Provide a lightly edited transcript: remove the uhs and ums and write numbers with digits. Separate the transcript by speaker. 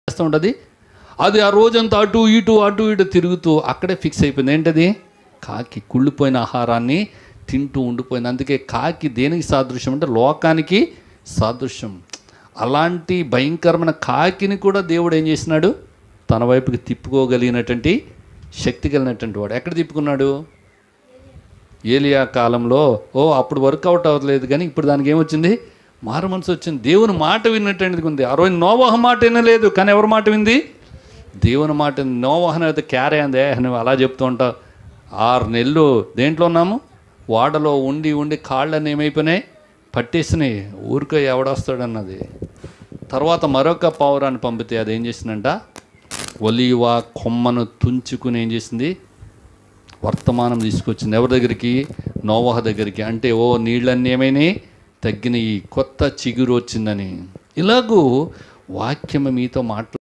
Speaker 1: చేస్తూ ఉంటుంది. అది ఆ రోజంతా అటు ఇటు తిరుగుతూ అక్కడే ఫిక్స్ అయిపోయింది. ఏంటది? కాకి కుళ్ళిపోయిన ఆహారాన్ని తింటూ ఉండిపోయింది. అందుకే కాకి దేనికి సాదృశ్యం అంటే లోకానికి సాదృశ్యం. అలాంటి భయంకరమైన కాకిని కూడా దేవుడు ఏం చేసినాడు? తన వైపుకి తిప్పుకోగలిగినటువంటి శక్తి కలిగినటువంటి వాడు. ఎక్కడ తిప్పుకున్నాడు? ఏలియా కాలంలో. అప్పుడు వర్కౌట్ అవ్వలేదు, కానీ ఇప్పుడు దానికి ఏమొచ్చింది? మారు మనసు వచ్చింది. దేవుని మాట విన్నటువంటిది ఉంది. ఆ రోజు నోవాహు మాట వినలేదు, కానీ ఎవరి మాట వింది? దేవుని మాట. నోవాహు అయితే క్యారే అందే, నువ్వు అలా చెప్తూ ఉంటావు. 6 నెలలు దేంట్లో ఉన్నాము? వాడలో ఉండి ఉండి కాళ్ళని ఏమైపోయినాయి? పట్టేసినాయి. ఊరికే ఎవడొస్తాడన్నది. తర్వాత మరొక పావురాన్ని పంపితే అది ఏం చేసిందంట? ఒలీవ కొమ్మను తుంచుకుని ఏం చేసింది? వర్తమానం తీసుకొచ్చింది. ఎవరి దగ్గరికి? నోవాహు దగ్గరికి. అంటే నీళ్ళన్నీ ఏమైనాయి? తగ్గినాయి, కొత్త చిగురు వచ్చిందని. ఇలాగూ వాక్యం మీతో